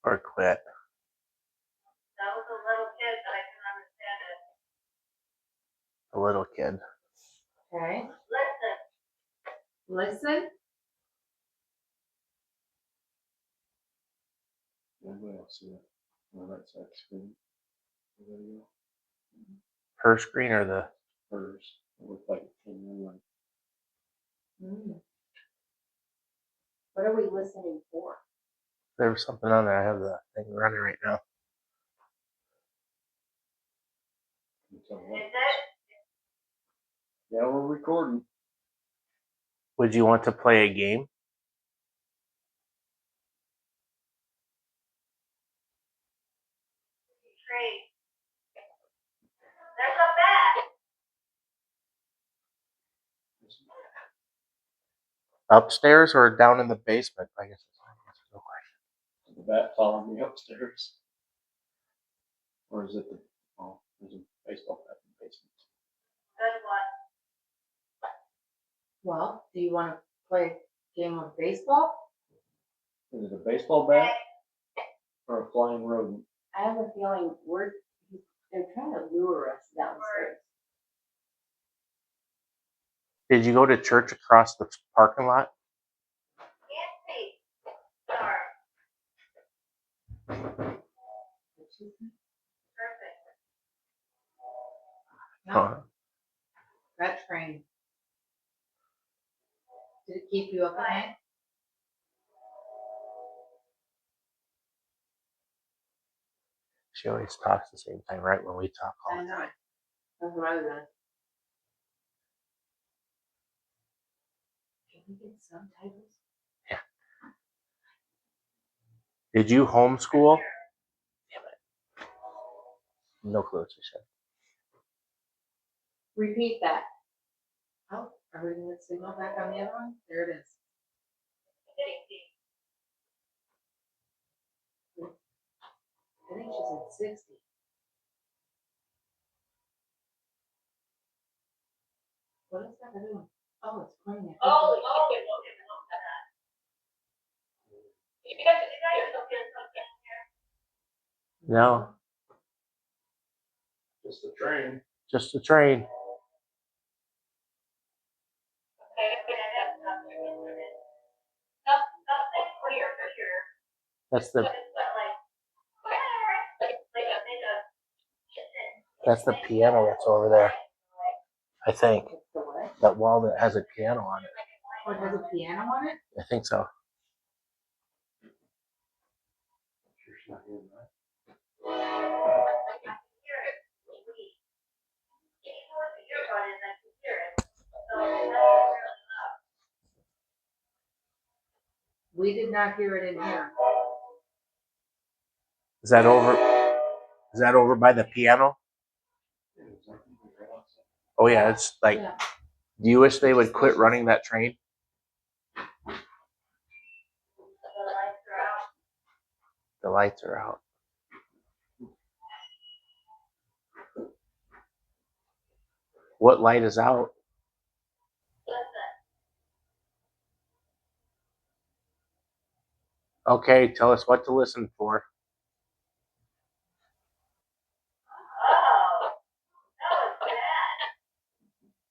Or quit. That was a little kid, but I can understand it. A little kid. Okay. Listen. Listen. Anybody else see it? On the right side of the screen. The video. Her screen or the... Hers. It looked like it came in like. What are we listening for? There was something on there. I have the thing running right now. Is it? Yeah, we're recording. Would you want to play a game? Upstairs or down in the basement? I guess that's no question. The bat following me upstairs. Or is it the, oh, there's a baseball bat in the basement. Well, do you want to play a game of baseball? Is it a baseball bat or a flying rodent? I have a feeling they're trying to lure us downstairs. Did you go to church across the parking lot? No, Huh. that train. Did it keep you up at night? She always talks the same time, right? When we talk all I the know. time. That's what I was at. Can we get subtitles? Did you homeschool? Damn it. No clue what you said. Repeat that. Oh, are we going to signal back on the other one? There it is. I think she said 60. What is that doing? Oh, it's playing it. Oh, No, Just the train. just a train. That's the piano that's over there. I think It's the what? that wall that has a piano on it. Oh, it has a piano on it? I think so. Sure she's not hearing that. We did not hear it in here. Is that over? Is that over by the piano? Yeah, it's like right outside. Oh yeah, it's like. Yeah. Do you wish they would quit running that train? The lights are out. What light is out? Okay, tell us what to listen for.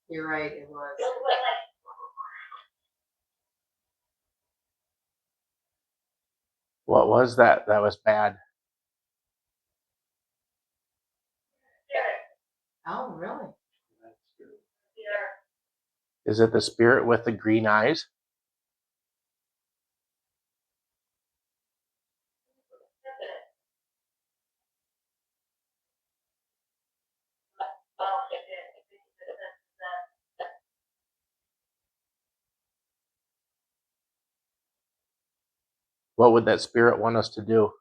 You're right, it was. What was that? That was bad. Oh, really? That's good. Is it the spirit with the green eyes? What would that spirit want us to do?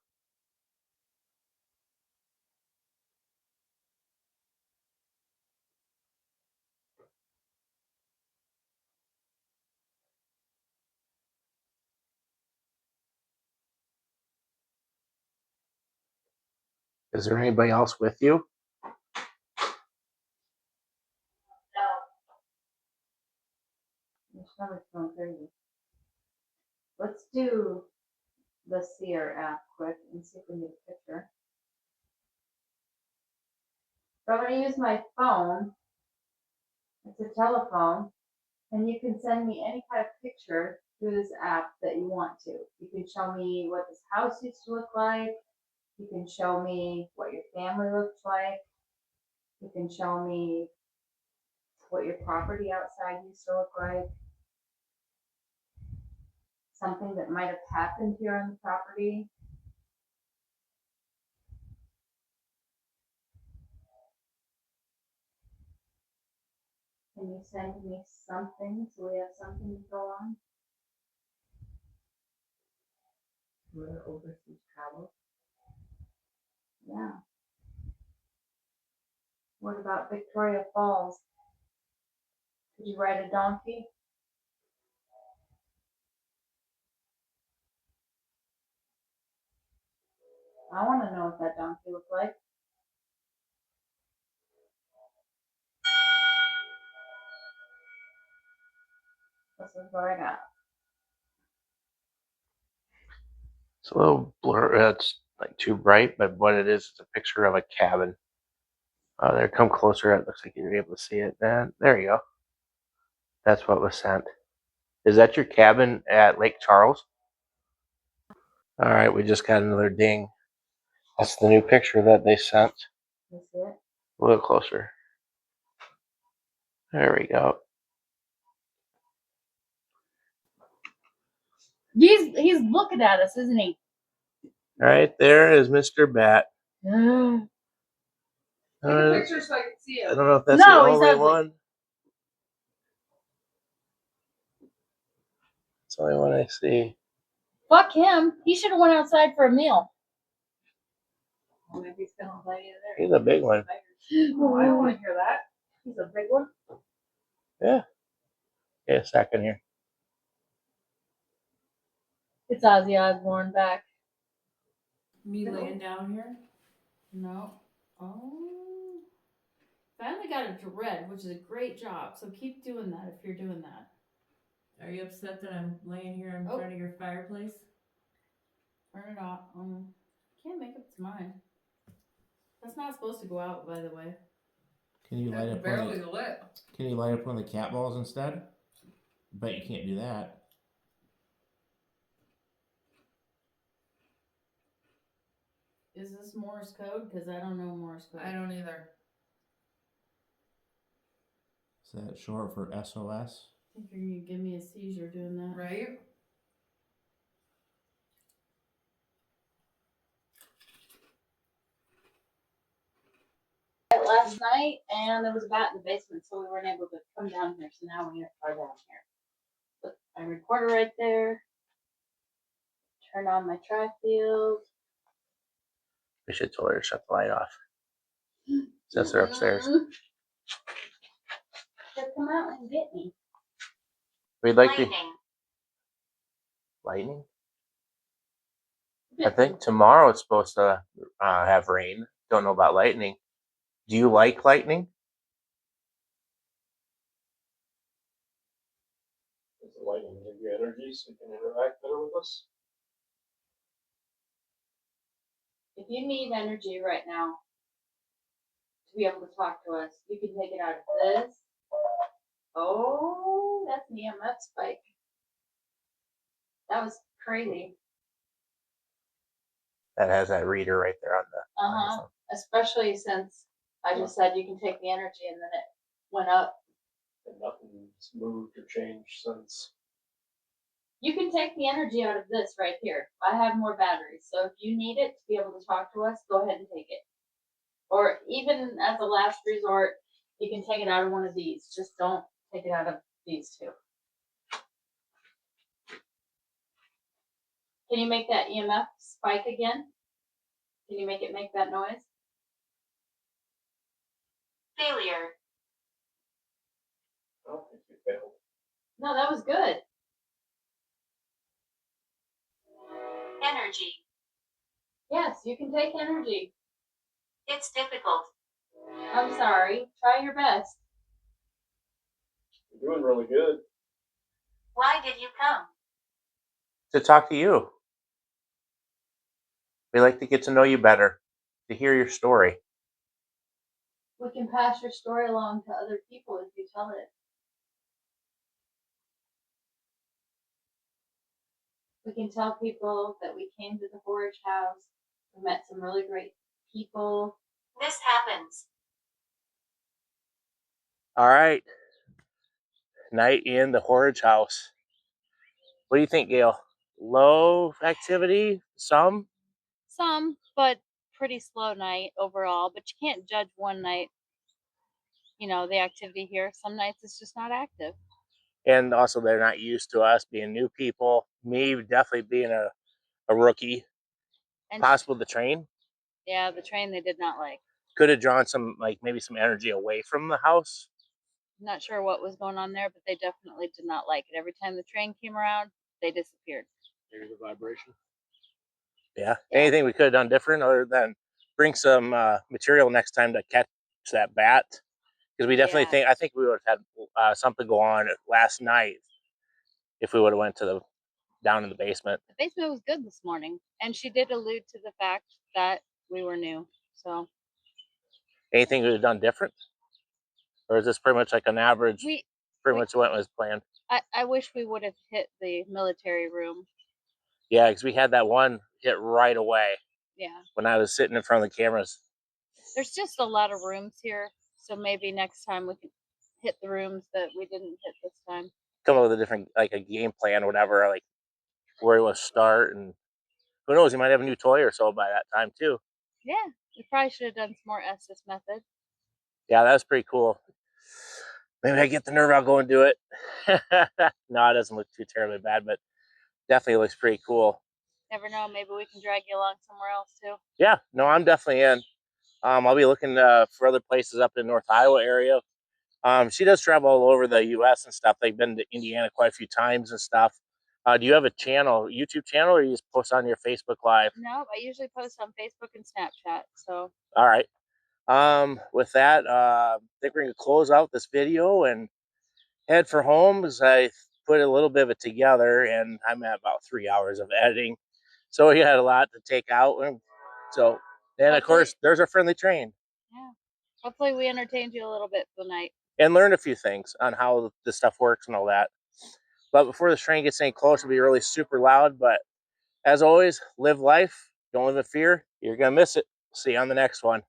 Is there anybody else with you? Your stomach's going crazy. Let's do the Seer app quick and see if we can get a picture. So I'm going to use my phone. It's a telephone. And you can send me any kind of picture through this app that you want to. You can show me what this house used to look like. You can show me what your family looks like. You can show me what your property outside used to look like. Something that might have happened here on the property. Can you send me something so we have something to go on? Where overseas travel? Yeah. What about Victoria Falls? Could you ride a donkey? I want to know what that donkey looked like. This is what I got. It's a little blur. It's like too bright, but what it is a picture of a cabin. There, come closer. It looks like you're able to see it. There you go. That's what was sent. Is that your cabin at Lake Charles? All right, we just got another ding. That's the new picture that they sent. You see it? A little closer. There we go. He's looking at us, isn't he? Right there is Mr. Bat. Take a picture so I can see I him. don't know if that's No, the he's only ugly. one. It's the only one I see. Fuck him. He should have went outside for a meal. Well, maybe he's gonna play you there. He's a big one. Oh, I don't want to hear that. He's a big one. Yeah. Yeah, a second here. It's Ozzy Osbourne back. Me laying down here? No. Oh. Finally got it to red, which is a great job. So keep doing that if you're doing that. Are you upset that I'm laying here in front of your fireplace? Turn it off. Can't make up its mind. That's not supposed to go out, by the way. Can you light It's up barely lit. Can you light up one of the cat balls instead? Bet you can't do that. Is this Morse code? Because I don't know Morse code. I don't either. Is that short for SOS? I think you're gonna give me a seizure doing that. Right? Last night, and there was a bat in the basement, so we weren't able to come down here. So now we are down here. Put my recorder right there. Turn on my tri-field. We should tell her to shut the light off. Since they're upstairs. They'll come out and get me. We'd like to. Lightning? I think tomorrow it's supposed to have rain. Don't know about lightning. Do you like lightning? Does the lightning give you energy so you can interact better with us? If you need energy right now to be able to talk to us, you can take it out of this. Oh, that's an EMF spike. That was crazy. That has that reader right there on the. Especially since I just said you can take the energy and then it went up. And nothing's moved or changed since. You can take the energy out of this right here. I have more batteries, so if you need it to be able to talk to us, go ahead and take it. Or even as a last resort, you can take it out of one of these. Just don't take it out of these two. Can you make that EMF spike again? Can you make it make that noise? Failure. I don't think you failed. No, that was good. Energy. Yes, you can take energy. It's difficult. I'm sorry. Try your best. You're doing really good. Why did you come? To talk to you. We like to get to know you better, to hear your story. We can pass your story along to other people if you tell it. We can tell people that we came to the Horridge house. We met some really great people. This happens. All right. Night in the Horridge house. What do you think, Gail? Low activity? Some, but pretty slow night overall. But you can't judge one night, the activity here. Some nights it's just not active. And also they're not used to us being new people. Me definitely being a rookie. And Possible the train. Yeah, the train they did not like. Could have drawn maybe some energy away from the house. Not sure what was going on there, but they definitely did not like it. Every time the train came around, they disappeared. Here's the vibration. Yeah. Yeah. Anything we could have done different other than bring some material next time to catch that bat? Because we definitely Yeah. I think we would have had something go on last night if we would have went to the down in the basement. The basement was good this morning, and she did allude to the fact that we were new. So Anything we would have done different, or is this pretty much like an average? we, Pretty we much went as planned. I wish we would have hit the military room. Yeah, because we had that one hit right away Yeah. when I was sitting in front of the cameras. There's just a lot of rooms here, so maybe next time we can hit the rooms that we didn't hit this time. Come up with a different, like a game plan or whatever, like where he was start, and who knows, he might have a new toy or so by that time too. Yeah, we probably should have done some more Estes method. Yeah, that was pretty cool. Maybe I get the nerve, I'll go and do it. No, it doesn't look too terribly bad, but definitely looks pretty cool. Never know, maybe we can drag you along somewhere else too. Yeah, no, I'm definitely in. I'll be looking for other places up in North Iowa area. She does travel all over the U.S. and stuff. They've been to Indiana quite a few times and stuff. Do you have a channel, YouTube channel, or you just post on your Facebook Live? No, I usually post on Facebook and Snapchat. So All right. With that, I think we're gonna close out this video and head for home as I put a little bit of it together, and I'm at about 3 hours of editing, so we had a lot to take out. And so, and of course, there's our friendly train. yeah, hopefully we entertained you a little bit tonight. And learned a few things on how this stuff works and all that. But before this train gets any closer, it'll be really super loud. But as always, live life. Don't live in fear. You're going to miss it. See you on the next one.